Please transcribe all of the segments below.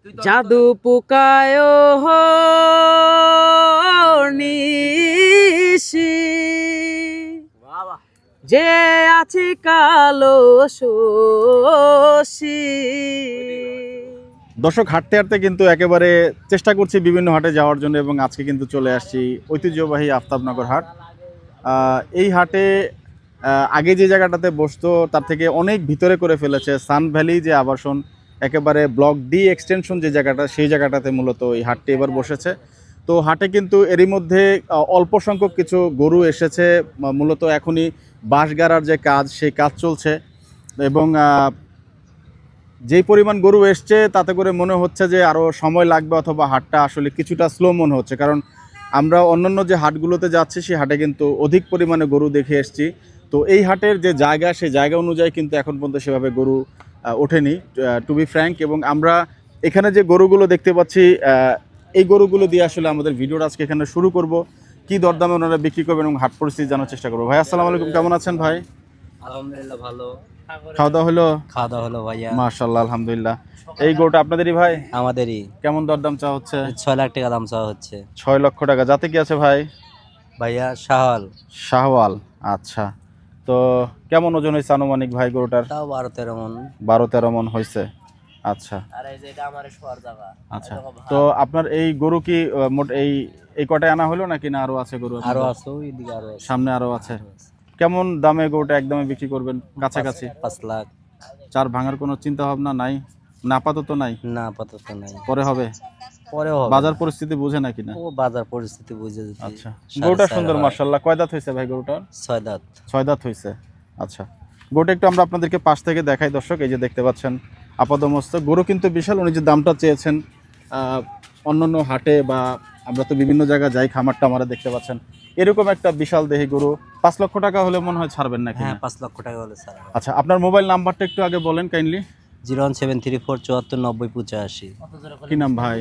জাদু পোকায় নিশি যে আছে কালো শশী। দর্শক, হাঁটতে হাঁটতে কিন্তু একেবারে চেষ্টা করছি বিভিন্ন হাটে যাওয়ার জন্য, এবং আজকে কিন্তু চলে আসছি ঐতিহ্যবাহী আফতাবনগর হাট। এই হাটে আগে যে জায়গাটাতে বসতো তার থেকে অনেক ভিতরে করে ফেলেছে। সান ভ্যালি যে আবাসন, একেবারে ব্লক ডি এক্সটেনশন যে জায়গাটা, সেই জায়গাটাতে মূলত এই হাটটি এবার বসেছে। তো হাটে কিন্তু এরই মধ্যে অল্প সংখ্যক কিছু গরু এসেছে। মূলত এখনই বাঁশ গাড়ার যে কাজ, সেই কাজ চলছে, এবং যেই পরিমাণ গরু এসছে তাতে করে মনে হচ্ছে যে আরও সময় লাগবে, অথবা হাটটা আসলে কিছুটা স্লো মনে হচ্ছে। কারণ আমরা অন্যান্য যে হাটগুলোতে যাচ্ছি সেই হাটে কিন্তু অধিক পরিমাণে গরু দেখে এসছি। তো এই হাটের যে জায়গা, সেই জায়গা অনুযায়ী কিন্তু এখন পর্যন্ত সেভাবে গরু ওঠেনি, টু বি ফ্র্যাঙ্ক। এবং আমরা এখানে যে গরুগুলো দেখতে পাচ্ছি, এই গরুগুলো দিয়ে আসলে আমাদের ভিডিওটা আজকে এখানে শুরু করব। কি দরদামে ওনারা বিক্রি করবেন এবং হাট পরিস্থিতি জানার চেষ্টা করবো। ভাই, আসসালামু আলাইকুম, কেমন আছেন ভাই? আলহামদুলিল্লাহ ভালো। খাওয়া দাওয়া হলো? খাওয়া দাওয়া হলো ভাইয়া। মাশাআল্লাহ, আলহামদুলিল্লাহ। এই গরুটা আপনাদেরই ভাই? আমাদেরই। কেমন দরদাম চা হচ্ছে? 6 লাখ টাকা দাম চাওয়া হচ্ছে 6 লক্ষ টাকা। যাতে কি আছে ভাই? ভাইয়া। শাহল। শাহওয়াল। আচ্ছা, তো কেমন ওজন হয়েছে আনুমানিক ভাই গরুটার? তাও 12-13 মন। 12-13 মন হয়েছে। আচ্ছা আর এই যে এটা আমার শোয়ার জায়গা। আচ্ছা, তো আপনার এই গরু কি মোট এই এই কটায় আনা হলো নাকি না আরো আছে গরু? আরো আছে, ওইদিকে আরো আছে। সামনে আরো আছে। কেমন দামে গরুটা একদমে বিক্রি করবেন? কাছাকাছি 5 লাখ। 4 ভাঙার কোনো চিন্তা ভাবনা নাই? না, আপাতত নাই। না, আপাতত নাই। পরে হবে? পরেও হবে। বাজার পরিস্থিতি বুঝে নাকি না? ও বাজার পরিস্থিতি বুঝে যদি। আচ্ছা, গরুটা সুন্দর মাশাআল্লাহ। কয় দাঁত হয়েছে ভাই গরুটার? 6 দাঁত। 6 দাঁত হয়েছে। আচ্ছা, গরুটা একটু আমরা আপনাদেরকে পাশ থেকে দেখাই দর্শক। এই যে দেখতে পাচ্ছেন আপাদমস্তক গরু কিন্তু বিশাল। উনি যে দামটা চেয়েছেন অন্যান্য হাটে বা আমরা তো বিভিন্ন জায়গায় যাই, খামারটা আমরা দেখতে পাচ্ছেন, এরকম একটা বিশাল দেহি গরু 5 লক্ষ টাকা হলে মনে হয় ছাড়বেন নাকি? হ্যাঁ, 5 লক্ষ টাকা হলে স্যার। আচ্ছা, আপনার মোবাইল নাম্বারটা একটু আগে বলেন কাইন্ডলি। 01734749085। কি নাম ভাই?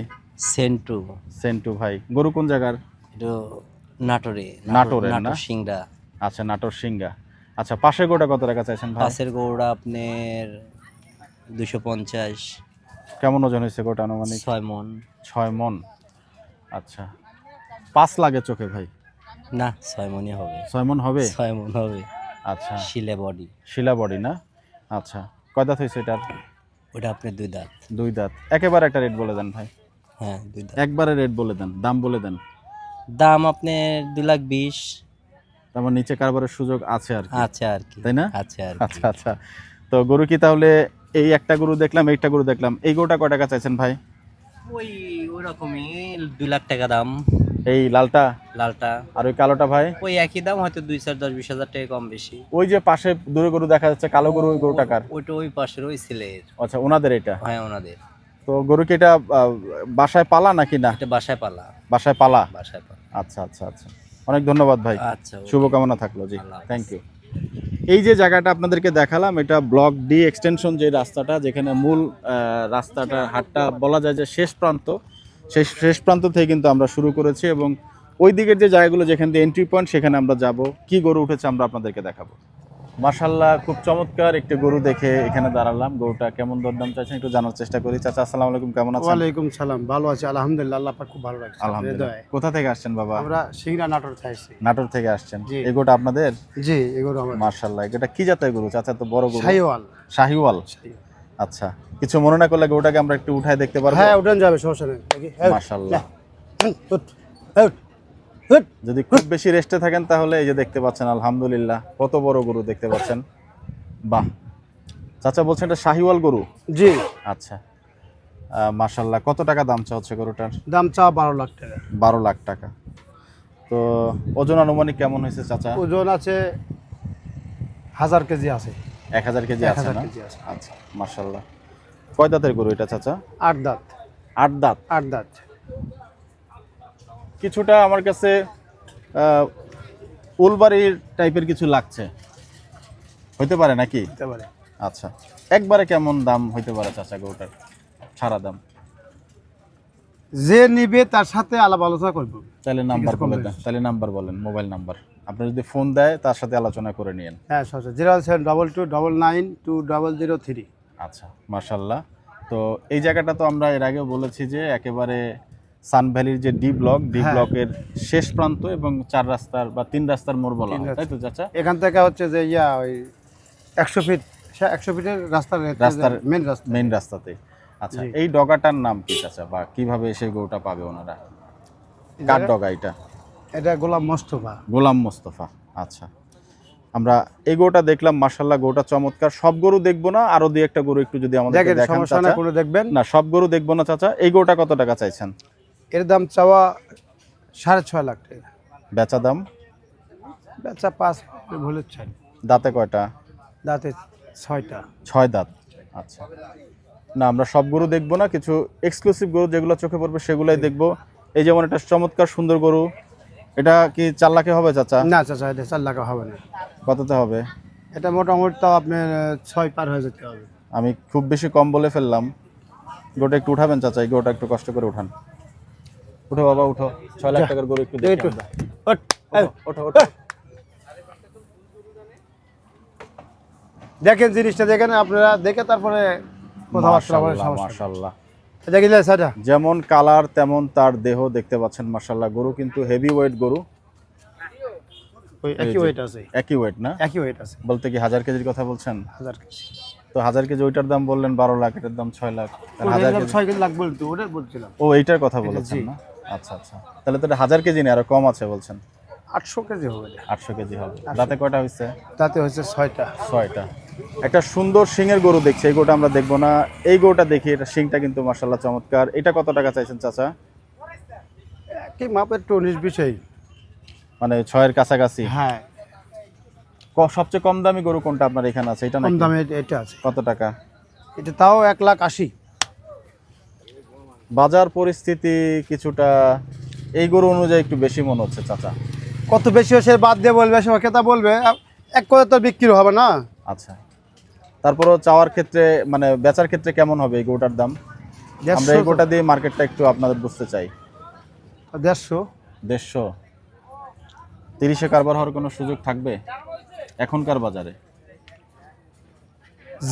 সেন্টু। সেন্টু ভাই। গরু কোন জায়গার? এটা নাটোরে। নাটোরের না? নাটোর সিংড়া। আচ্ছা, নাটোর সিংহা। আচ্ছা, পাশের গরুটা কত টাকা চাইছেন ভাই? পাশের গরুটা আপনার 250। কেমন ওজন হয়েছে গরুটা আনুমানিক? 6 মন। 6 মন। আচ্ছা, 5 লাগে চোখে ভাই? না, 6 মনই হবে। 6 মন হবে? 6 মন হবে। আচ্ছা, শিলে বডি। শিলা বডি না? আচ্ছা, কয় দাঁত হয়েছে এটার? ওটা আপনার 2 দাঁত। 2 দাঁত। একেবারে একটা রেট বলে দেন ভাই। হ্যাঁ, 2 দাঁত। একবারে রেট বলে দেন, দাম বলে দেন। দাম আপনার 2,20,000। তারপর নিচে কারবারের সুযোগ আছে আর কি, আচ্ছা আর কি। তাই না? আচ্ছা আর কি। আচ্ছা আচ্ছা, তো গরু কি তাহলে এই একটা গরু দেখলাম, এইটা গরু দেখলাম, এই গরুটা কয় টাকা চাইছেন ভাই? ওই রকমই 2 লাখ টাকা দাম। এই লালটা? লালটা। আর ওই কালোটা ভাই? ওই একই দাম, হয়তো 2-4-10-20 হাজার টাকা কম বেশি। ওই যে পাশে দূরে গরু দেখা যাচ্ছে কালো গরু, ওই গরুটা কার? ওইটা ওই পাশের ওই ছেলের। আচ্ছা, ওনাদের এটা? হ্যাঁ, ওনাদের। তো গরু কি এটা বাসায় পালা নাকি না? এটা বাসায় পালা। বাসায় পালা। বাসায় পালা। আচ্ছা আচ্ছা আচ্ছা, অনেক ধন্যবাদ ভাই। আচ্ছা, শুভকামনা থাকলো। জি, আল্লাহ হাফেজ। Thank you. এই যে জায়গাটা আপনাদেরকে দেখালাম, এটা ব্লক ডি এক্সটেনশন যে রাস্তাটা, যেখানে মূল রাস্তাটা, হাটটা বলা যায় যে শেষ প্রান্ত, সেই শেষ প্রান্ত থেকে কিন্তু আমরা শুরু করেছি, এবং ওই দিকের যে জায়গাগুলো যেখান দিয়ে এন্ট্রি পয়েন্ট, সেখানে আমরা যাব। কি গরু উঠেছে আমরা আপনাদেরকে দেখাবো। মাশাআল্লাহ, খুব চমৎকার একটি গরু দেখে এখানে দাঁড়ালাম। গরুটা কেমন দরদাম চাইছেন একটু জানার চেষ্টা করি। চাচা, আসসালামু আলাইকুম, কেমন আছেন? ওয়ালাইকুম সালাম, ভালো আছি আলহামদুলিল্লাহ, আল্লাহ পাক খুব ভালো রাখছে। আলহামদুলিল্লাহ। হৃদয়ে। কোথা থেকে আসছেন বাবা? আমরা সিংড়া নাটোর থেকে আসছি। নাটোর থেকে আসছেন। জি। এই গরুটা আপনাদের? জি, এগুলো আমার মাশাআল্লাহ, এটা কি জাতের গরু চাচা? তো বড় গরু। শাহিওয়াল। শাহিওয়াল। আচ্ছা, কিছু মনে না করলে গরুটাকে আমরা একটু উঠায় দেখতে পারবো? হ্যাঁ, উঠান যাবে, সমস্যা নেই। মাশাআল্লাহ। উঠ, উঠ, উঠ। যদি খুব বেশি রেস্টে থাকেন তাহলে এই যে দেখতে পাচ্ছেন, আলহামদুলিল্লাহ কত বড় গরু দেখতে পাচ্ছেন। বাহ, চাচা বলছেন এটা শাহিওয়াল গরু? জি। আচ্ছা, মাশাআল্লাহ। কত টাকা দাম চা হচ্ছে গরুটার? দাম চা 12 লাখ টাকা। 12 লাখ টাকা। তো ওজন আনুমানিক কেমন হয়েছে চাচা? ওজন আছে 1000 কেজি আছে। 1000 কেজি আছে 1000 না? কেজি আছে। আচ্ছা, মাশাআল্লাহ। কয় দাঁতের গরু এটা চাচা? 8 দাঁত। 8 দাঁত। 8 দাঁত। কিছুটা আমার কাছে উলবাড়ির টাইপের কিছু লাগছে, হইতে পারে নাকি? হতে পারে। আচ্ছা, একবারে কেমন দাম হইতে পারে চাচা গরুটার ছাড়া দাম? যে নিবে তার সাথে আলাপ আলোচনা করব। তাহলে নাম্বার বলে দেন, তাহলে নাম্বার বলেন, মোবাইল নাম্বার। আপনি যদি ফোন দেয় তার সাথে আলোচনা করে নিয়েন। হ্যাঁ, সমস্যা 07229920003। আচ্ছা, মাশাআল্লাহ। তো এই জায়গাটা তো আমরা এর আগেও বলেছি যে একেবারে সান ভ্যালির যে ডি ব্লকের শেষ প্রান্ত এবং 4 রাস্তার বা 3 রাস্তার মোড় বলা হয়, তাই তো চাচা? এখান থেকে হচ্ছে যে ওই 100 ফিটের রাস্তার মেইন রাস্তাতে। আচ্ছা, এই ডগাটার নাম কি চাচা, বা কিভাবে সেই গরুটা পাবে ওনারা? কার ডগা এটা? এটা গোলাম মোস্তফা। আচ্ছা, আমরা এই গরুটা দেখলাম, মাশাআল্লাহ গরুটা চমৎকার। সব গরু দেখবো না, আরো দুই একটা গরু একটু যদি আমাদের দেখেন, দেখান সমস্যা না, চাচা। কোনো দেখবেন না, সব গরু দেখবো না চাচা। এই গরুটা কত টাকা চাইছেন? এর দাম চাওয়া 6.5 লাখ টাকা, বেচা দাম? বেচা 5 ভুলের ছাড়। দাঁতে কয়টা? দাঁতে 6টা। 6 দাঁত। আচ্ছা, না আমরা সব গরু দেখবো না, কিছু এক্সক্লুসিভ গরু যেগুলো চোখে পড়বে সেগুলাই দেখবো। এই যেমন একটা চমৎকার সুন্দর গরু, এটা কি 4 লাখে হবে চাচা? না চাচা, এটা 4 লাখ হবে না। কততে হবে? এটা মোটামুটি তাও আপনার 6 পার হয়ে যেতে হবে। আমি খুব বেশি কম বলে ফেললাম। গোটা একটু উঠাবেন চাচা, এই গোটা একটু কষ্ট করে উঠান। উঠো বাবা উঠো, 6 লাখ টাকার গরু একটু দেখি আমরা। ওঠো ওঠো। দেখেন জিনিসটা, দেখেন আপনারা, দেখে তারপরে কথাবার্তা বলে। মাশাআল্লাহ, দেখিলে সেটা যেমন কালার তেমন তার দেহ, দেখতে পাচ্ছেন মাশাআল্লাহ। গরু কিন্তু হেভি ওয়েট গরু। ওই একই ওয়েট আছে, একই ওয়েট না? একই ওয়েট আছে। বলতে কি 1000 কেজির কথা বলছেন? 1000 কেজি। তো 1000 কেজি ওইটার দাম বললেন 12 লাখ, এটার দাম 6 লাখ। 1000 কেজি 6 লাখ বলতো, ওটা বলছিলাম। ও এইটার কথা বলেছেন না? আচ্ছা আচ্ছা, তাহলে তো এটা 1000 কেজি না, আরো কম আছে বলছেন। 800 কেজি হবে। 800 কেজি হবে। দাঁতে কয়টা হয়েছে? তাতে হচ্ছে 6টা। 6টা। একটা সুন্দর শিংয়ের গরু দেখছি, এই গরুটা আমরা দেখবো না, এই গরুটা দেখি। এটা শিংটা কিন্তু মাশাআল্লাহ চমৎকার। এটা কত টাকা চাইছেন চাচা? কি মাপের 19-20, মানে 6 এর কাছাকাছি। হ্যাঁ। সবচেয়ে কম দামি গরু কোনটা আপনার এখানে আছে? এটা কম নাকি? দামে এটা আছে। কত টাকা? এটা তাও 1,80,000। বাজার পরিস্থিতি কিছুটা এই গরু অনুযায়ী একটু বেশি মনে হচ্ছে চাচা। কত বেশি হচ্ছে বাদ দিয়ে বলবে, সে ক্রেতা বলবে, এক করে তো বিক্রি হবে না। আচ্ছা, তারপরও চাওয়ার ক্ষেত্রে মানে বেচার ক্ষেত্রে কেমন হবে এই গরুটার দাম? আমরা এই গরুটা দিয়ে মার্কেটটা একটু আপনাদের বুঝতে চাই। 150। 150? 30-এ কারবার হওয়ার কোনো সুযোগ থাকবে এখনকার বাজারে?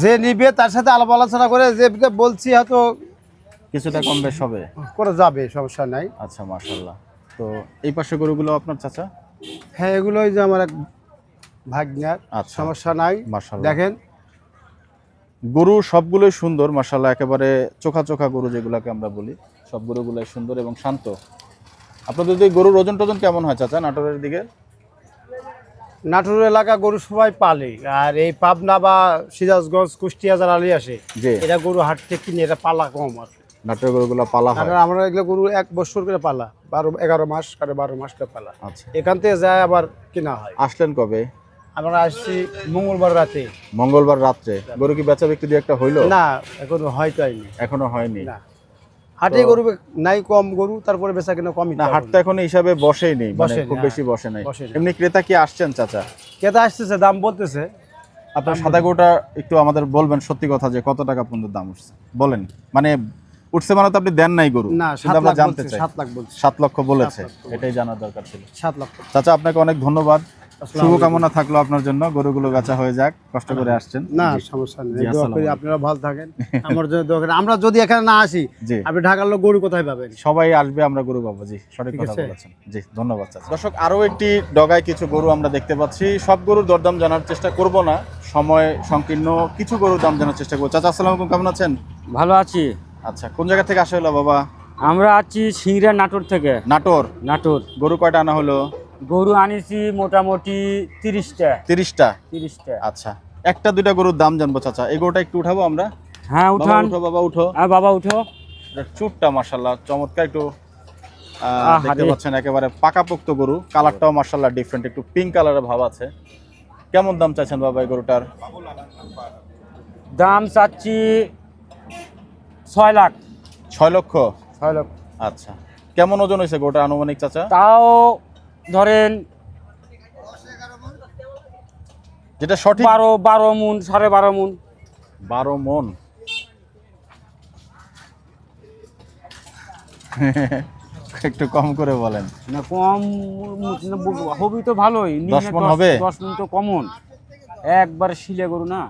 যে নিবে তার সাথে আলাপ আলোচনা করে, যে বলছি হয়তো কিছুটা কম বেশ হবে, করে যাবে, সমস্যা নাই। আচ্ছা মাশাআল্লাহ। তো এই পাশে গরুগুলো আপনার চাচা? হ্যাঁ, এগুলোই যে আমার এক ভাগ্নার। আচ্ছা, সমস্যা নাই, মাশাআল্লাহ। দেখেন গরু সবগুলোই সুন্দর মাশাআল্লাহ, একেবারে চোখা চোখা গরু যেগুলোকে আমরা বলি, সব গরুগুলোই সুন্দর এবং শান্ত। আপনাদের যদি গরুর ওজন টোজন কেমন হয় চাচা নাটোরের দিকে? নাটোর এলাকা গরু সবাই পালে, আর এই পাবনা বা সিরাজগঞ্জ, কুষ্টিয়া যারা আলি আসে, জি, এরা গরু হাট থেকে কিনে, এটা পালা কম আছে। নাটোরের গরুগুলো পালা হয়। আর আমরা এগুলো গরু 1 বছর করে পালা, 11 মাস আর 12 মাস করে পালা। আচ্ছা, এখান থেকে যায় আবার কিনা হয়। আসলেন কবে? আমরা আসছি মঙ্গলবার রাতে। মঙ্গলবার রাত্রে। গরু কি বেচা বিক্রি 2-1টা হইলো? না, এখনো হয়নি। এখনো হয়নি। না, হাটে গরু নাই, কম গরু, তারপরে বেচা কিনা কমই। না, হাট তো এখন হিসাবে বসেই নেই, মানে বসেনি, খুব হ্যাঁ, বেশি বসে নাই। বসেনি। এমনি ক্রেতা কি আসছেন চাচা? কেতা আসতেছে, দাম বলতেছে। আপনার সাদা গরুটা একটু আমাদের বলবেন সত্যি কথা, যে কত টাকা পর্যন্ত দাম উঠছে বলেন। মানে উঠছে মানে তো আপনি দেন নাই গরু? না, কিন্তু আমরা জানতে চাই। 7 লাখ বলছে। 7 লক্ষ বলেছে, এটাই জানার দরকার ছিল। 7 লাখ। চাচা আপনাকে অনেক ধন্যবাদ, শুভকামনা থাকলো আপনার জন্য। গরুগুলো বেচা হয়ে যাক, কষ্ট করে আসছেন। না, জি। সমস্যা নেই, জি, দোয়া আসসালামু করি আলাইকুম। আপনারা ভালো থাকেন। আমার জন্য দোয়া করেন। আমরা যদি এখানে না আসি, জি, আপনি ঢাকার লোক গরু কোথায় পাবেন? সবাই আসবে, আমরা গরু পাবো। জি, সঠিক ঠিক কথা আছে। বলেছেন। জি, ধন্যবাদ চাচা। দর্শক, আরো একটি ডগায় কিছু গরু আমরা দেখতে পাচ্ছি। সব গরুর দরদাম জানার চেষ্টা করব না, সময় সংকীর্ণ, কিছু গরুর দাম জানার চেষ্টা করবো। চাচা আসসালামু আলাইকুম, কেমন আছেন? ভালো আছি। আচ্ছা, কোন জায়গা থেকে আসা হলো বাবা? আমরা আছি সিংড়া নাটোর থেকে। নাটোর। নাটোর। গরু কয়টা আনা হলো? গরু আনিছি মোটামুটি 30টা। 30টা? 30টা। আচ্ছা, একটা দুইটা গরুর দাম জানবো চাচা। এই গরুটা একটু উঠাবো আমরা? হ্যাঁ, বাবা উঠান। উঠো, বাবা উঠো। হ্যাঁ বাবা উঠো। এটার চুটটা মাশাআল্লাহ চমৎকার, একটু আহারে। দেখতে পাচ্ছেন একেবারে পাকাপোক্ত গরু। কালারটাও মাশাআল্লাহ ডিফারেন্ট, একটু পিঙ্ক কালারের ভাব আছে। কেমন দাম চাইছেন বাবা এই গরুটার? দাম চাচ্ছি 6 লাখ। 6 লক্ষ? 6 লাখ। আচ্ছা, কেমন ওজন হয়েছে গরুটার আনুমানিক চাচা? তাও ধরেন যেটা সঠিক 12 মণ, 12.5 মণ। 12 মণ? একটু কম করে বলেন। না, কম হবি তো ভালোই। 10 মণ হবে? 10 মণ তো কমন, একবার শিলে গরু না।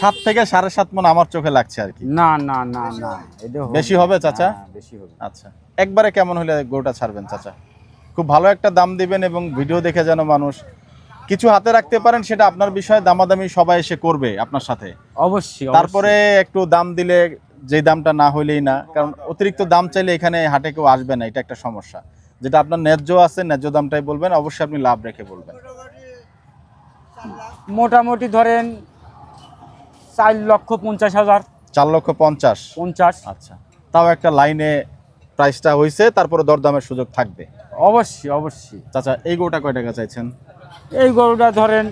7 থেকে 7.5 মন আমার চোখে লাগছে আর কি। না না না না, এটা হবে বেশি হবে চাচা? হ্যাঁ, বেশি হবে। আচ্ছা, একবারে কেমন হলে গরুটা ছাড়বেন চাচা? খুব ভালো একটা দাম দিবেন এবং ভিডিও দেখে যেন মানুষ কিছু হাতে রাখতে পারেন, সেটা আপনার বিষয়। দামাদামি সবাই এসে করবে আপনার সাথে, অবশ্যই। তারপরে একটু দাম দিলে যে দামটা না হইলেই না, কারণ অতিরিক্ত দাম চাইলে এখানে হাটে কেউ আসবে না, এটা একটা সমস্যা। যেটা আপনার ন্যায্য আছে, ন্যায্য দামটাই বলবেন, অবশ্যই আপনি লাভ রেখে বলবেন। মোটামুটি ধরেন 4,50,000। 4,50,000। 50। আচ্ছা, তাও একটা লাইনে প্রাইসটা হয়েছে, তারপরে দরদামের সুযোগ থাকবে। অবশ্যই অবশ্যই। চাচা এই গরুটা কয় টাকা চাইছেন? এই গরুটা ধরেন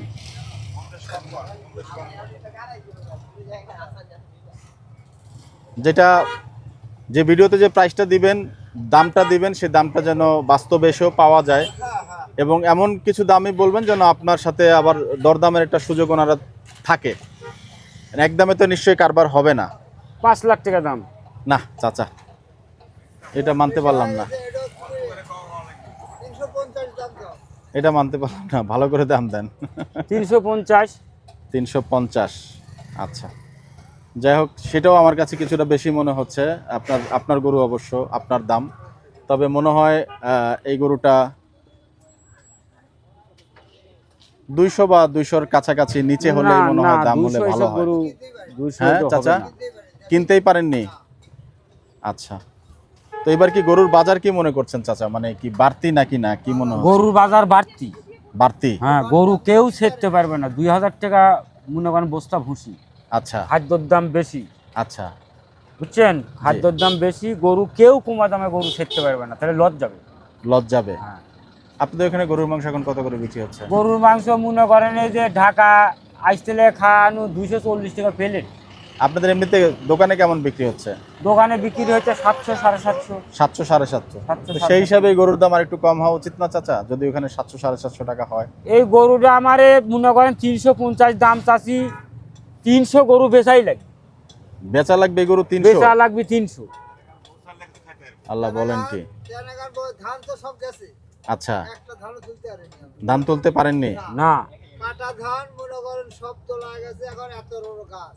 যেটা যে ভিডিওতে যে প্রাইসটা দিবেন, দামটা দিবেন, সেই দামটা যেন বাস্তবে এসেও পাওয়া যায়, এবং এমন কিছু দামই বলবেন যেন আপনার সাথে আবার দরদামের একটা সুযোগ ওনারা থাকে। একদমে তো নিশ্চয়ই কারবার হবে না। 5 লাখ টাকা দাম। না চাচা, এটা মানতে পারলাম না, এটা মানতে পারলাম না, ভালো করে দাম দেন। 350। 350। আচ্ছা, যাই হোক, সেটাও আমার কাছে কিছুটা বেশি মনে হচ্ছে। আপনার গরু অবশ্য আপনার দাম, তবে মনে হয় এই গরুটা 200 বা 200-র কাছাকাছি নিচে হলেই মনে হয় দাম হলে ভালো হয়। হ্যাঁ চাচা, কিনতেই পারেননি? আচ্ছা, তো এবার কি গরুর বাজার কি মনে করছেন চাচা? মানে কি বাড়তি নাকি না, কি মনে হয়? গরুর বাজার বাড়তি। বাড়তি? হ্যাঁ, গরু কেউ ছেড়তে পারবে না। 2,000 টাকা মনে করেন বস্তা ভুসি। আচ্ছা খাদ্যর দাম বেশি, আচ্ছা, বুঝছেন? খাদ্যর দাম বেশি, গরু কেউ কমা দামে গরু ছেড়তে পারবে না, তাহলে লস যাবে। লস যাবে। হ্যাঁ। আপনাদের এখানে গরুর মাংস এখন কত করে বিক্রি হচ্ছে? গরুর মাংস মনে করেন এই যে ঢাকা আইসতেলে খাওয়ানো 240 টাকা প্লেট। আপনাদের এমনিতে দোকানে কেমন বিক্রি হচ্ছে? দোকানে বিক্রি হচ্ছে 700, 750। 700, 750। 700, সেই হিসাবে এই গরুর দাম আর একটু কম হওয়া উচিত না চাচা? যদি ওখানে 700, 750 টাকা হয়। এই গরুটা আমারে মনে করেন 350 দাম চাচ্ছি, 300 গরু বেচাই লাগে। বেচা লাগবে এই গরু 300? বেচা লাগবে 300। আল্লাহ বলেন কি? ধান তো সব গেছে, আচ্ছা, একটা ধানও তুলতে পারেনি। ধান তুলতে পারেননি? না, কাটা ধান মনে করেন সব তোলা গেছে, এখন এত বড় গাছ,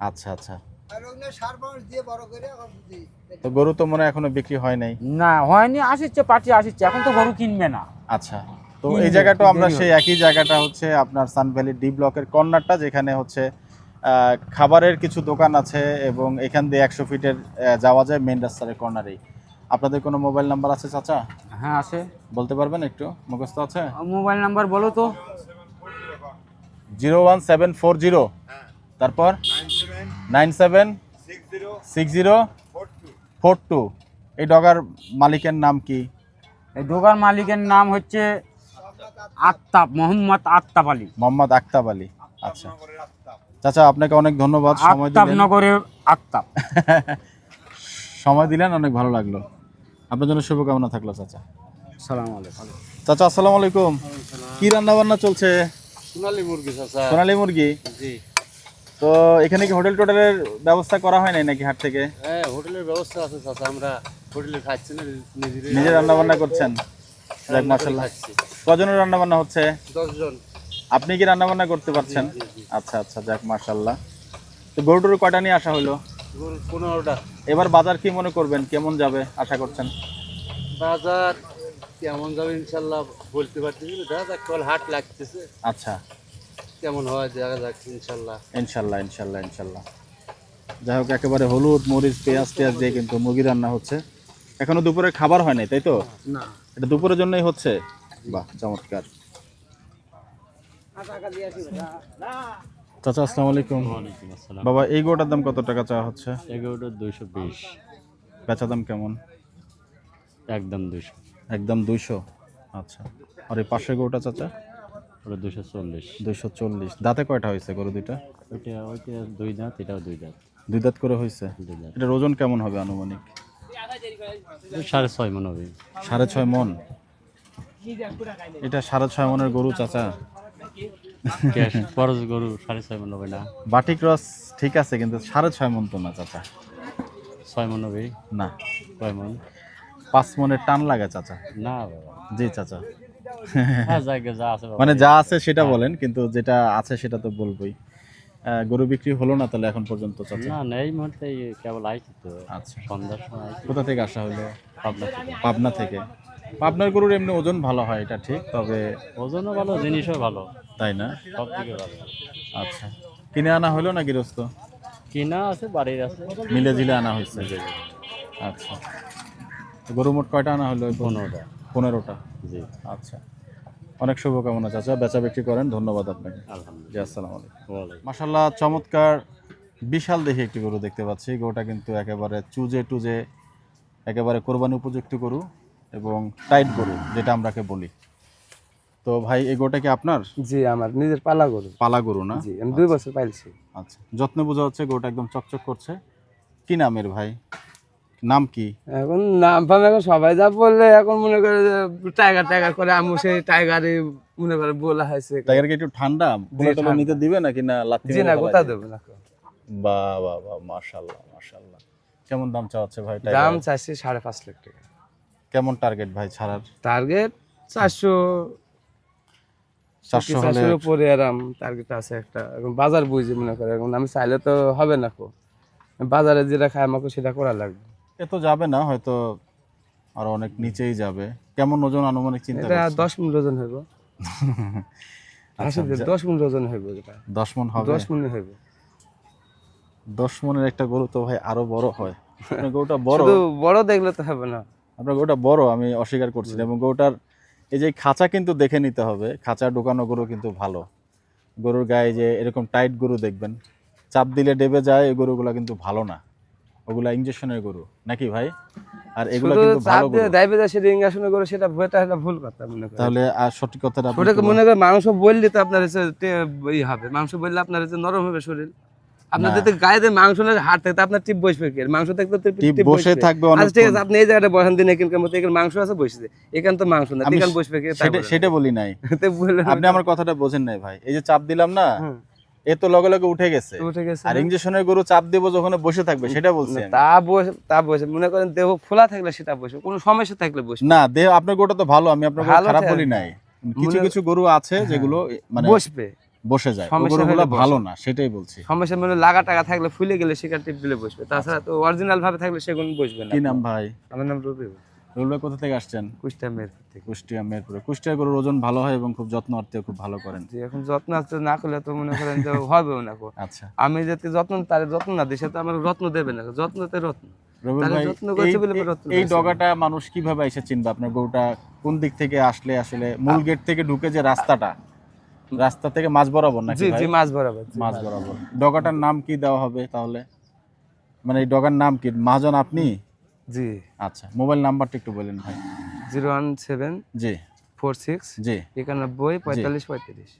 আচ্ছা আচ্ছা, আর ওখানে সার মানুষ দিয়ে বড় করে এখন বুঝি। তো গরু তো মনে হয় এখনো বিক্রি হয় নাই। না হয়নি, আসছে পার্টি আসছে, এখন তো গরু কিনবে না। আচ্ছা, তো এই জায়গাটা আমরা সেই একই জায়গাটা হচ্ছে আপনার সানভ্যালি ডি ব্লকের কর্নারটা, যেখানে হচ্ছে খাবারের কিছু দোকান আছে, এবং এখান দিয়ে 100 ফিটের যাওয়া যায় মেইন রাস্তার কর্নারেই। আপনাদের কোনো মোবাইল নাম্বার আছে চাচা? হ্যাঁ আছে। বলতে পারবেন একটু? মুখস্থ আছে? মোবাইল নাম্বার বলো তো। 01740, তারপর 976042। এই ডগার মালিকের নাম কি? এই দোকান মালিকের নাম হচ্ছে আক্তাব, মোহাম্মদ আক্তাব আলী। মোহাম্মদ আক্তাব আলী। আচ্ছা চাচা, আপনাকে অনেক ধন্যবাদ, সময় আক্তাব দিলেন। নগরে আক্তাব। সময় দিলেন, অনেক ভালো লাগলো। আপনার জন্য শুভকামনা থাকলো চাচা। আসসালামু আলাইকুম। চাচা আসসালামু আলাইকুম। কি রান্না বান্না চলছে? সোনালী মুরগি চাচা। সোনালী মুরগি? জি। তো এখানে কি হোটেল টোটেলের ব্যবস্থা করা হয় নাই নাকি হাট থেকে? হ্যাঁ, হোটেলের ব্যবস্থা আছে চাচা, আমরা হোটেলে খাচ্ছি না, নিজে রান্না বান্না করছেন? যাক মাশাআল্লাহ। কজনের রান্না বান্না হচ্ছে? 10 জন। আপনি কি রান্না বান্না করতে পারছেন? আচ্ছা আচ্ছা, যাক মাশাআল্লাহ। তো গরুটুরু কয়টা নিয়ে আসা হলো? 15টা। এবার বাজার কি মনে করবেন, কেমন যাবে আশা করছেন? বাজার কেমন যাবে ইনশাল্লাহ বলতে পারতেছি না, দেখা যাক, কল হাট লাগতেছে, আচ্ছা, কেমন হয় দেখা যাক ইনশাল্লাহ। ইনশাল্লাহ ইনশাল্লাহ ইনশাল্লাহ। যাই হোক, একেবারে হলুদ মরিচ পেঁয়াজ টেয়াজ দিয়ে কিন্তু মুরগি রান্না হচ্ছে। এখনো দুপুরে খাবার হয় নাই, তাই তো? না, এটা দুপুরের জন্যই হচ্ছে। বাহ, চমৎকার। চাচা আসসালামু আলাইকুম। বাবা, এই গোটার দাম কত টাকা চাওয়া হচ্ছে? 11টা 220, বেচা দাম কেমন? একদম 200, একদম 200। আচ্ছা, আর এই পাশের গরুটা চাচা? ওটা 240। 240। দাঁতে কয়টা হয়েছে গরু দুইটা? ওইটা 2 দাঁত, এটাও 2 দাঁত। 2 দাঁত করে হয়েছে। 2 দাঁত। এটার ওজন কেমন হবে আনুমানিক? 6.5 মণ হবে। 6.5 মণ? এটা 6.5 মণের গরু চাচা? ক্যাশ খরচ গরু 6.5 মণ হবে না? বাটি ক্রস ঠিক আছে, কিন্তু 6.5 মণ তো না চাচা। 6 মণ হবে না, কয় মণ? 5 মণের টান লাগে চাচা। না বাবা, জি চাচা। হ্যাঁ জায়গা যা আছে বাবা। মানে যা আছে সেটা বলেন, কিন্তু যেটা আছে সেটা তো বলবোই। গরু বিক্রি হলো না তাহলে এখন পর্যন্ত চাচা? না না, এই মুহূর্তে এই কেবল আইছি তো, আচ্ছা, সন্ধ্যার সময় আইছি কোথা থেকে আসা হলো? পাবনা থেকে। পাবনা থেকে। পাবনার গরুর এমনি ওজন ভালো হয়, এটা ঠিক, তবে ওজনও ভালো, জিনিসও ভালো, তাই না? সব দিকে ভালো। আচ্ছা, কিনে আনা হলো না গৃহস্থ? কিনা আছে, বাড়ির আছে, মিলে ঝিলে আনা হয়েছে। আচ্ছা, তো গরু মোট কয়টা আনা হলো? 15টা। 15টা। জি, আচ্ছা, অনেক শুভকামনা চাচা, বেচা বিক্রি করেন, ধন্যবাদ আপনাকে। জি, আলহামদুলিল্লাহ। আসসালামু আলাইকুম। ওয়ালাইকুম। মাশাল্লাহ, চমৎকার বিশাল দেখি একটি গরু দেখতে পাচ্ছি। গরুটা কিন্তু একেবারে চুজে টুজে, একেবারে কোরবানি উপযুক্ত গরু এবং টাইট গরু যেটা আমরাকে বলি। তো ভাই, এই গরুটা কি আপনার? জি, আমার নিজের পালা গরু। পালা গরু না? জি, আমি 2 বছর পাইছি। আচ্ছা, যত্নে বোঝা হচ্ছে গরুটা একদম চকচক করছে। কি নামের ভাই? নাম কি? এখন নাম ফাম এখন সবাই যা বললে, এখন মনে করে যে টাইগার টাইগার করে, আমি সেই টাইগারে মনে করে বলা হয়েছে। টাইগারকে একটু ঠান্ডা কোলে টোলে ঠান্ডা। নিতে দিবে নাকি না লাত্তি জি মেরে না, ফেলাই কোথা দিবে? দেবো না। বাহ বাহ বাহ, মাশাআল্লাহ মাশাআল্লাহ। কেমন দাম চাওয়াচ্ছে ভাই দাম টাইগার? চাইছি 5.5 লাখ টাকা। কেমন টার্গেট ভাই ছাড়ার? টার্গেট 400, 400 হলে 400 উপরে আরাম টার্গেট আছে একটা। এখন বাজার বুঝে মনে করে, এখন আমি চাইলে তো হবে না। বাজারে যেটা খায় আমাকে সেটা করা লাগবে। এত যাবে না, হয়তো আরো অনেক নিচেই যাবে। কেমন ওজন আনুমানিক চিন্তা এটা করছেন? 10 মণ ওজন হইব। আচ্ছা, আসলে 10 মণ ওজন হইব। এটা 10 মণ হবে? 10 মণ হইব। 10 মণের একটা গরু তো ভাই আরো বড় হয়। আপনার গরুটা বড়, শুধু বড় দেখলে তো হবে না। আপনার গরুটা বড়, আমি অস্বীকার করছি না। এবং গরুটার এই যে খাঁচা কিন্তু দেখে নিতে হবে। খাঁচা ঢোকানো গরু কিন্তু ভালো। গরুর গায়ে যে এরকম টাইট গরু দেখবেন, চাপ দিলে ডেবে যায়, এই গরুগুলা কিন্তু ভালো না। ওগুলা ইনজেকশনের গরু নাকি ভাই? আর এগুলা শুধু কিন্তু চাপ ভালো দিয়ে গরু। ডায়াবেটিস ইনজেকশন করে সেটা ভয়টা হলো ভুল কথা মনে করেন। তাহলে আর সঠিক কথাটা আপনি ওটাকে একটু মনে করে মাংস বললে তো আপনার ই হবে। মাংস বললে আপনার নরম হবে শরীর। আপনার না। যদি গায়ে দিয়ে মাংস না হাট থাকে, আপনার টিপ বসবে কি? মাংস থাকলে তো টিপ বসে থাকবে আচ্ছা ঠিক অনেকক্ষণ। আছে, আপনি এই জায়গাটা বসান দিন, এখানকার মতো এখানে মাংস আছে বসে, এখানে তো মাংস না, আমি এখানে বসবে কি? সেটা বলি নাই। তো বললেন আপনি আমার কথাটা বোঝেন নাই ভাই। এই যে চাপ দিলাম না, হুম। এ তো লগে লগে উঠে গেছে। উঠে গেছে আর না? ইনজেকশনের গরু চাপ দেবো যখন বসে থাকবে, সেটা বলছি আমি। তা বসে মনে করেন দেহ খোলা থাকলে সেটা বসবে, কোনো সমস্যা থাকলে বসবে। না, দেহ আপনার গরুটা তো ভালো, আমি আপনার গরু ভালো খারাপ আছে। বলি নাই। কিছু মনে- কিছু গরু আছে যেগুলো মানে বসবে। বসে যায়, ওই সমস্যা গরুগুলো হলে বসে। ভালো না, সেটাই বলছি। সমস্যা মানে লাগা টাকা থাকলে ফুলে গেলে সেখানে টিপ দিলে বসবে, তাছাড়া তো অরিজিনাল ভাবে থাকলে সেগুলো বসবে না। কি নাম ভাই? আমার নাম রবি, রুল ভাই কোথা থেকে আসছেন? কুষ্টিয়া মেরপুর থেকে। কুষ্টিয়া মেরপুরে। কুষ্টিয়া গরুর ওজন ভালো হয় এবং খুব যত্ন আত্মীয় খুব ভালো করেন। যে এখন যত্ন আত্ম না করলে তো মনে করেন যে হবেও না। আচ্ছা, আমি যাতে তার যত্ন না দিই, সে তো আমার রত্ন দেবে না। যত্নতে রত্ন। রবিউল তাহলে ভাই, যত্ন করছে বলে এই- রত্ন এই পাইছে। ডগাটা মানুষ কিভাবে এসে চিনবে? আপনার গরুটা কোন দিক থেকে আসলে আসলে মূল গেট থেকে ঢুকে যে রাস্তাটা, রাস্তা থেকে মাঝ বরাবর নাকি জি ভাই? জি, মাছ বরাবর। জি, মাঝ বরাবর। ডগাটার নাম কি দেওয়া হবে তাহলে? মানে এই ডগার নাম কি? মহাজন আপনি? জি। আচ্ছা, মোবাইল নাম্বারটা একটু বলেন ভাই। 01746 জি জি। 91 45 35।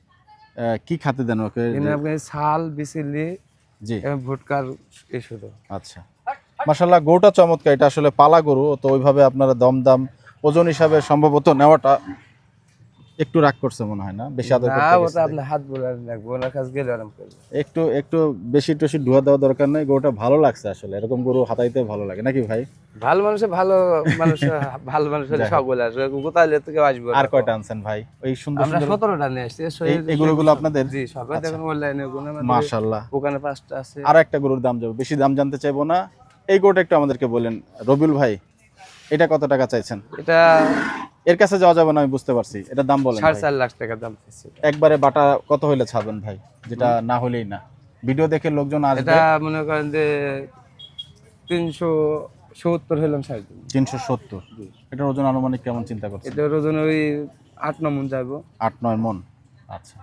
কি খাতে দেন ওকে? এখানে আপনি ছাল বিচিলি জি, এবং ভুটকার এই শুধু। আচ্ছা। মাশাআল্লাহ, গরুটা চমৎকার। এটা আসলে পালা গরু, তো ওইভাবে আপনারা দমদাম ওজন হিসাবে সম্ভবত নেওয়াটা একটু রাগ করছে মনে হয় না? বেশি আদর না, করতে ওটা গেছে। আপনার হাত বোলার লাগবে, ওনার কাছে গেলে আরাম করবে। একটু একটু বেশি টেশি ধোয়া দেওয়া দরকার নেই। গরুটা ভালো লাগছে আসলে, এরকম গরু হাতাইতে ভালো লাগে নাকি ভাই? ভালো মানুষের ভালো মানুষের সকলে আসবে, কোথায় তো কেউ আসবে না। আর কয়টা আনছেন ভাই? ওই সুন্দর আমরা সুন্দর 17টা নিয়ে আসছি। এই গরুগুলো আপনাদের? জি, সবাই দেখুন অনলাইনে গুণ আমাদের মাশাআল্লাহ। ওখানে 5টা আছে। আর একটা গরুর দাম যাবে, বেশি দাম জানতে চাইবো না। এই গরুটা একটু আমাদেরকে বলেন রবিউল ভাই, এটা কত টাকা চাইছেন? এটা এর কাছে যাওয়া যাবে না, আমি বুঝতে পারছি। এটা দাম বলেন ভাই। 4.5 লাখ টাকা দাম চাইছে। একবারে বাটা কত হইলে ছাড়বেন ভাই? যেটা না হলেই না, ভিডিও দেখে লোকজন আসবে। এটা মনে করেন যে 370 হলাম 3.5। 370। এটার ওজন আনুমানিক কেমন চিন্তা করছেন? এটার ওজন ওই 8-9 মণ যাবো। 8-9 মণ। আচ্ছা,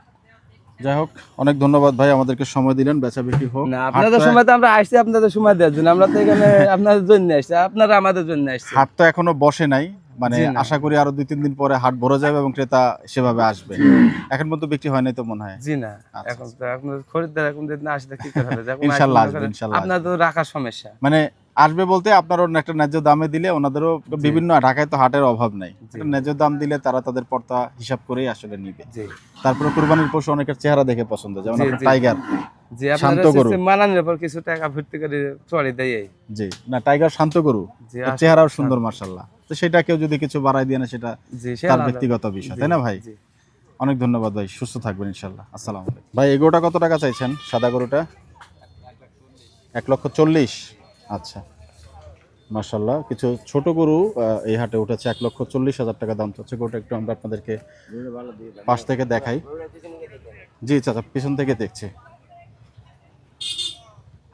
যাই হোক, অনেক ধন্যবাদ ভাই, আমাদেরকে সময় দিলেন। বেচা বিক্রি হোক। না, আপনাদের সময় তো আমরা আসছি আপনাদের সময় দেওয়ার জন্য। আমরা তো এখানে আপনাদের জন্য আসছি, আপনারা আমাদের জন্য আসছি। হাট তো এখনো বসে নাই, মানে জি না। আশা করি আরো 2-3 দিন পরে হাট ভরে যাবে এবং ক্রেতা সেভাবে আসবে। এখন পর্যন্ত বিক্রি হয় নাই তো মনে হয়? জি না, আচ্ছা, এখন তো আপনার খরিদ্দার এখন যদি না আসে কি করে হবে? যখন ইনশাআল্লাহ আসবে, আসবে, ইনশাআল্লাহ আপনার তো রাখার সমস্যা। মানে আসবে বলতে আপনারও একটা ন্যায্য দামে দিলে, ওনাদেরও বিভিন্ন ঢাকায় তো হাটের অভাব নাই, একটা ন্যায্য দাম দিলে তারা তাদের পর্তা হিসাব করেই আসলে নিবে। জি তারপরে কুরবানির পশু অনেকের চেহারা দেখে পছন্দ, যেমন জি, আপনার জি। টাইগার যে শান্ত আপনারা গরু। সিস্টেম মানানোর পর কিছু টাকা ভর্তি করে চড়ে দেয়। জি, না টাইগার শান্ত গরু, জি, ওর চেহারাও সুন্দর মাশাআল্লাহ। তো সেটা কেউ যদি কিছু বাড়াই দিয়ে না, সেটা জি, তার ব্যক্তিগত বিষয়, তাই না ভাই? জি। অনেক ধন্যবাদ ভাই, সুস্থ থাকবেন ইনশাল্লাহ। আসসালামু আলাইকুম ভাই। এই গরুটা কত টাকা চাইছেন, সাদা গরুটা? 1,40,000। আচ্ছা, মাশাল্লাহ। কিছু ছোট গরু এই হাটে উঠেছে, 1,40,000 টাকা দাম চাচ্ছে গরুটা। একটু আমরা আপনাদেরকে পাশ থেকে দেখাই। জি চাচা, পিছন থেকে দেখছি।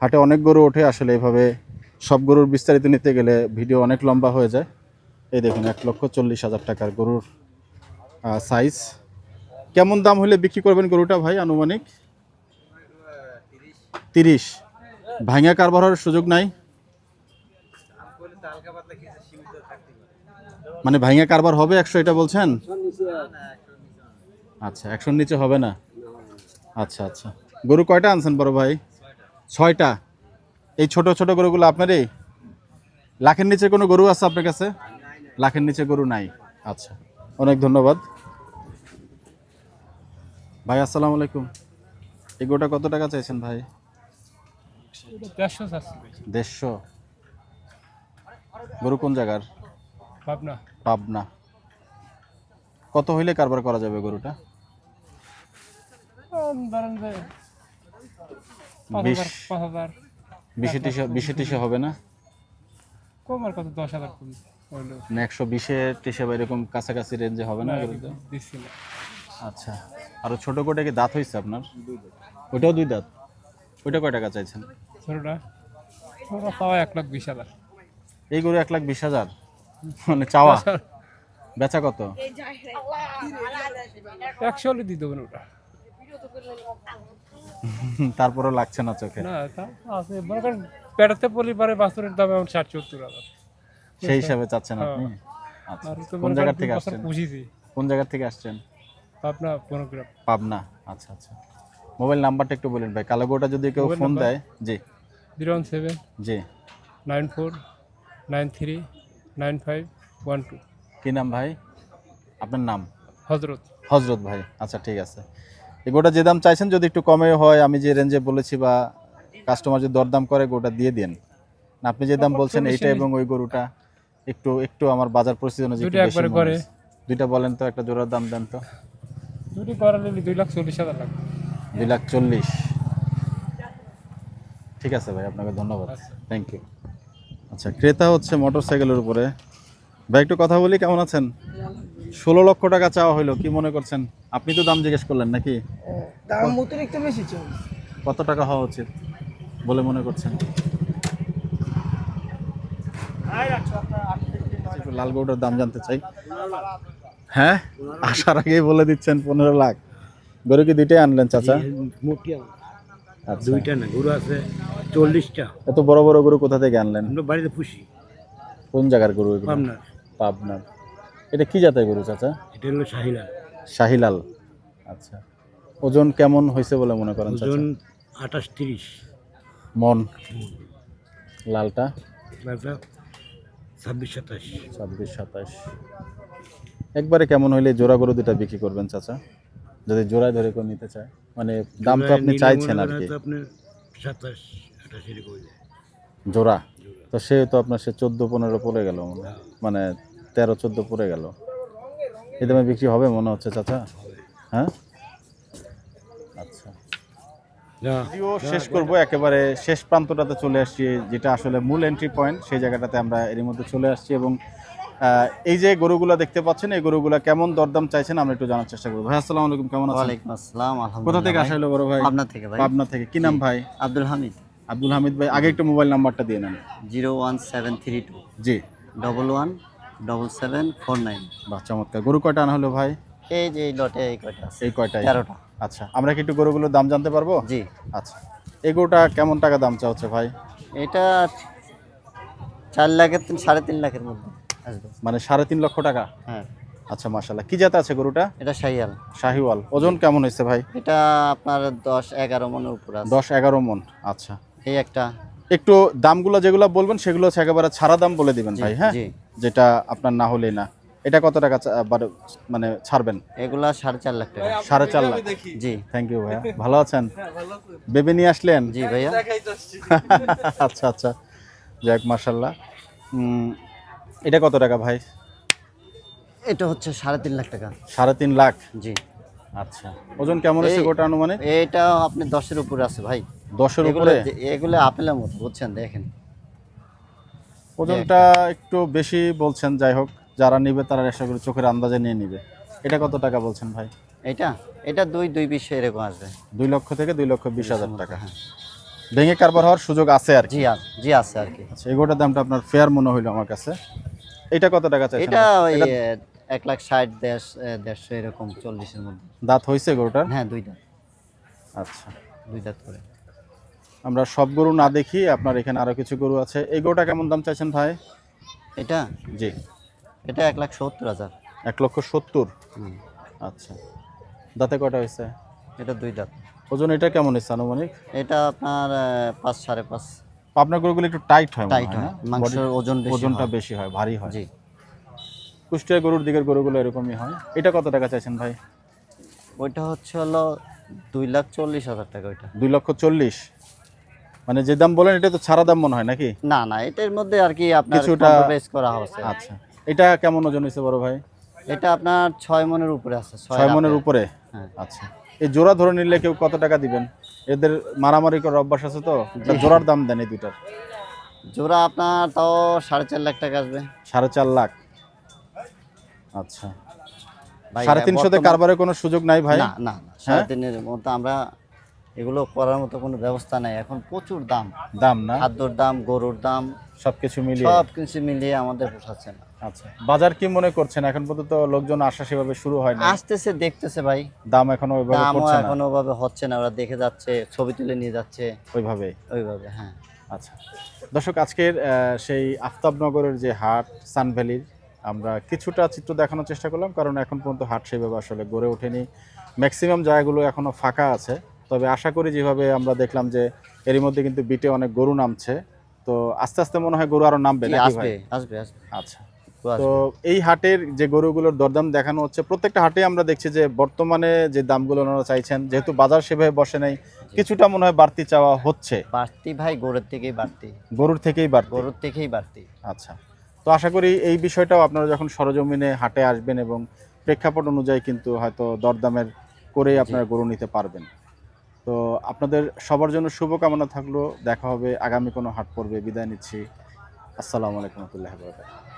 হাটে অনেক গরু ওঠে আসলে, এভাবে সব গরুর বিস্তারিত নিতে গেলে ভিডিও অনেক লম্বা হয়ে যায়। এই দেখুন 1,40,000 টাকার গরুর সাইজ। কেমন দাম হলে বিক্রি করবেন গরুটা ভাই আনুমানিক? 30। ভাঙা কারবার হওয়ার সুযোগ নাই? মানে ভাঙা কারবার হবে 100, এটা বলছেন? আচ্ছা, 100-র নিচে হবে না। আচ্ছা আচ্ছা। গরু কয়টা আনছেন বড় ভাই? 6টা। এই ছোট ছোট গরুগুলো আপনারই? লাখের নিচে কোনো গরু আছে আপনার কাছে? লাখের নিচে গরু নাই। আচ্ছা, অনেক ধন্যবাদ ভাই। আসসালামু আলাইকুম। এই গরুটা কত টাকা চাইছেন ভাই? 150। গরু কোন জায়গার? পাবনা। কত হইলে কারবার করা যাবে গরুটা? 20-30 হবে না? না 120-30 বা এরকম কাছাকাছি রেঞ্জে হবে না গরুটা? আচ্ছা। আর ছোট গোটা কি দাঁত হয়েছে আপনার? ওইটাও 2 দাঁত। ওইটা কয় টাকা চাইছেন? এই গরু 1,20,000 মানে চাওয়া? বেচা কত? তারপরও লাগছে না চোখে? সেই হিসাবে চাচ্ছেন আপনি? আচ্ছা। কোন জায়গা থেকে আসছেন? কোন জায়গা থেকে আসছেন? পাবনা। আচ্ছা আচ্ছা। মোবাইল নাম্বারটা একটু বলেন ভাই, কালো গরুটা যদি কেউ ফোন দেয়। জি 017 জি। 94 93 9512। কি নাম ভাই আপনার? নাম হজরত। হজরত ভাই। আচ্ছা ঠিক আছে। এই গোটা যে দাম চাইছেন যদি একটু কমে হয়, আমি যে রেঞ্জে বলেছি বা কাস্টমার যদি দরদাম করে গোটা দিয়ে দেন না। আপনি যে দাম বলছেন এইটা এবং ওই গরুটা একটু একটু আমার বাজার পরিস্থিতি অনুযায়ী একটু বেশি মনে হচ্ছে। দুইটা বলেন তো, একটা জোড়ার দাম দেন তো। দুটি করা নিলে 2,40,000 লাগবে। 2,40,000। ঠিক আছে ভাই, আপনাকে ধন্যবাদ। Thank you. আচ্ছা, ক্রেতা হচ্ছে মোটরসাইকেলের উপরে। ভাই একটু কথা বলি, কেমন আছেন? 16 লক্ষ টাকা চাওয়া হইলো, কি মনে করছেন? আপনি তো দাম জিজ্ঞেস করলেন নাকি? দাম অতিরিক্ত বেশি চল। কত টাকা হওয়া উচিত বলে মনে করছেন? একটু লাল গরুটার দাম জানতে চাই। হ্যাঁ, আসার আগেই বলে দিচ্ছেন 15 লাখ। গরু কি দুইটাই আনলেন চাচা? আচ্ছা। দুইটা না, গরু আছে 40টা। এত বড় বড় গরু কোথা থেকে আনলেন? আমরা বাড়িতে পুষি। কোন জায়গার গরু এগুলো? পাবনার। পাবনার। এটা কি জাতের গরু চাচা? এটা হলো শাহিলাল। শাহিলাল। আচ্ছা। ওজন কেমন হয়েছে বলে মনে করেন চাচা? ওজন 28-30 মন। লালটা? লালটা 26-27। 26-27। একবারে কেমন হইলে জোড়া গরু দুটা বিক্রি করবেন চাচা, যদি জোড়ায় ধরে কেউ নিতে চায়? মানে দাম তো আপনি চাইছেন আর কি। আপনি 27-28 এর কই জোড়া তো সে তো আপনার সে 14-15 পড়ে গেল, মানে 13-14 পড়ে গেল। এই দামে বিক্রি হবে মনে হচ্ছে চাচা? হ্যাঁ। আচ্ছা, ভিডিও শেষ করব, একেবারে শেষ প্রান্তটাতে চলে আসছি, যেটা আসলে মূল এন্ট্রি পয়েন্ট। সেই জায়গাটাতে আমরা এর মধ্যে চলে আসছি এবং এই যে গরুগুলো দেখতে পাচ্ছেন, এই গরুগুলো কেমন দরদাম চাইছেন আমরা একটু জানার চেষ্টা করব। ভাই আসসালামু আলাইকুম, কেমন আছেন? ওয়ালাইকুম আসসালাম, আলহামদুলিল্লাহ। কোথা থেকে আসা হলো বড় ভাই? পাবনা থেকে ভাই। পাবনা থেকে। কি নাম ভাই? আব্দুল হামিদ। আব্দুল হামিদ ভাই, আগে একটু মোবাইল নাম্বারটা দিয়ে নেন। 01732 জি 117749। বাহ, চমৎকার। গরু কয়টা আনা হলো ভাই? এই যে এই লটে এই কয়টা আছে? এই কয়টাই? 13টা। আচ্ছা, আমরা কি একটু গরুগুলোর দাম জানতে পারবো? জি। আচ্ছা, এই গরুটা কেমন টাকা দাম চা হচ্ছে ভাই? এটা 4 লাখের 3.5 লাখের মধ্যে আসবে। মানে 3.5 লক্ষ টাকা? হ্যাঁ। আচ্ছা, মাশাআল্লাহ। কি জাত আছে গরুটা? এটা শাহিয়াল। শাহিওয়াল। ওজন কেমন হয়েছে ভাই? এটা আপনার 10-11 মনের উপর আছে। 10-11 মন। আচ্ছা, এই একটা একটু দামগুলো যেগুলো বলবেন সেগুলো হচ্ছে একেবারে ছাড়া দাম বলে দিবেন ভাই। হ্যাঁ, জি। যেটা আপনার না হলেই না। এটা কত টাকা মানে ছাড়বেন? এগুলা 4.5 লাখ টাকা। 4.5 লাখ। জি। থ্যাংক ইউ ভাইয়া, ভালো আছেন? বেবি নিয়ে আসলেন? জি ভাইয়া। আচ্ছা আচ্ছা, যাক মাশাআল্লাহ। এটা কত টাকা ভাই? এটা হচ্ছে 3.5 লাখ টাকা। 3.5 লাখ। জি। আচ্ছা, ওজন কেমন আছে এই- গোটা আনুমানিক? এটা আপনি 10-এর উপরে আছে ভাই। 10-এর এগুলো উপরে? এগুলো আপেলের মতো বুঝছেন, দেখেন ওজনটা একটু বেশি বলছেন, যাই হোক যারা নিবে তারা আশা করি চোখের আন্দাজে নিয়ে নিবে। এটা কত টাকা বলছেন ভাই? এটা এটা 2-2.20 এরকম আসবে। 2 লক্ষ থেকে 2,20,000 টাকা। ভেঙে কারবার হওয়ার সুযোগ আছে আর কি। জি আছে আর কি। আচ্ছা, এগোটার দামটা আপনার ফেয়ার মনে হইলো আমার কাছে। এটা কত টাকা চাইছেন? এটা ওই এটা 1,60,000, 1,50,000 এরকম 40-এর মধ্যে। দাঁত হইছে গরুটার? হ্যাঁ 2 দাঁত, আচ্ছা, 2 দাঁত করে। আমরা সব গরু না দেখি, আপনার এখানে আরো কিছু গরু আছে। এই গরুটা কেমন দাম চাইছেন ভাই? এটা জি, এটা 1,70,000। 1,70,000। আচ্ছা, দাঁতে কয়টা হয়েছে? এটা 2 দাঁত। ওজন এটা কেমন হয়েছে আনুমানিক? এটা আপনার 5, 5.5। আপনার গরুগুলো একটু টাইট হয় মনে টাইট হয় হয়, না? মাংসের ওজন বেশি ওজনটা হয়। বেশি হয়, ভারী হয়। জি, কুষ্টিয়া গরুর দিকের গরুগুলো এরকমই হয়। এটা কত টাকা চাইছেন ভাই? ওইটা হচ্ছে হলো 2,40,000 টাকা ওইটা। 2,40,000। মানে যে দাম বলেন এটা তো ছাড়া দাম মনে হয় নাকি? না না, এটার মধ্যে আর কি আপনার কিছুটা কম্প্রোমাইজ করা হচ্ছে। আচ্ছা, এটা কেমন ওজন হয়েছে বড় ভাই? এটা আপনার 6 মনের উপরে আছে। 6 মনের উপরে? হ্যাঁ। আচ্ছা, এই জোড়া ধরে নিলে কেউ কত টাকা দিবেন? এদের মারামারি করার অভ্যাস আছে তো, এটা জোড়ার দাম দেন এই দুইটার। জোড়া আপনার তাও 4.5 লাখ টাকা আসবে। 4.5 লাখ। আচ্ছা, ভাই, 350-তে কারবারের কোনো সুযোগ নাই ভাই? না না না, 3.5-এর মতো আমরা এগুলো করার মতো কোনো ব্যবস্থা নাই। এখন প্রচুর দাম, দাম না? খাদ্যর দাম, গরুর দাম, সবকিছু মিলিয়ে? সব কিছু মিলিয়ে আমাদের পোষাচ্ছে না। আচ্ছা, বাজার কি মনে করছেন? এখন পর্যন্ত লোকজন আসা সেভাবে শুরু হয় না, আসতেছে, দেখতেছে ভাই, দাম এখনো ওইভাবে দামও পড়ছে না? এখন ওভাবে হচ্ছে না। ওরা দেখে যাচ্ছে, ছবি তুলে নিয়ে যাচ্ছে ওইভাবে? ওইভাবে। হ্যাঁ। আচ্ছা দর্শক, আজকের সেই আফতাবনগরের যে হাট সানভ্যালির আমরা কিছুটা চিত্র দেখানোর চেষ্টা করলাম, কারণ এখন পর্যন্ত হাট সেভাবে আসলে গড়ে ওঠেনি। ম্যাক্সিমাম জায়গাগুলো এখনো ফাঁকা আছে। তবে আশা করি যেভাবে আমরা দেখলাম যে এরই মধ্যে কিন্তু বিটে অনেক গরু নামছে, তো আস্তে আস্তে মনে হয় গরু আরো নামবে নাকি আসবে ভাই? আসবে আসবে। আচ্ছা, তো এই হাটের যে গরুগুলোর দরদাম দেখানো হচ্ছে, প্রত্যেকটা হাটে আমরা দেখছি যে বর্তমানে যে দামগুলো ওনারা চাইছেন, যেহেতু বাজার সেভাবে বসে নাই, কিছুটা মনে হয় বাড়তি চাওয়া হচ্ছে। বাড়তি ভাই, গরুর থেকেই বাড়তি। গরুর থেকেই বাড়তি? গরুর থেকেই বাড়তি। আচ্ছা, তো আশা করি এই বিষয়টাও আপনারা যখন সরজমিনে হাটে আসবেন এবং প্রেক্ষাপট অনুযায়ী কিন্তু হয়তো দরদামের করেই আপনারা গরু নিতে পারবেন। তো আপনাদের সবার জন্য শুভকামনা থাকলো। দেখা হবে আগামী কোনো হাট পর্বে। বিদায় নিচ্ছি। আসসালামু আলাইকুম ওয়া রাহমাতুল্লাহি ওয়া বারাকাতুহু।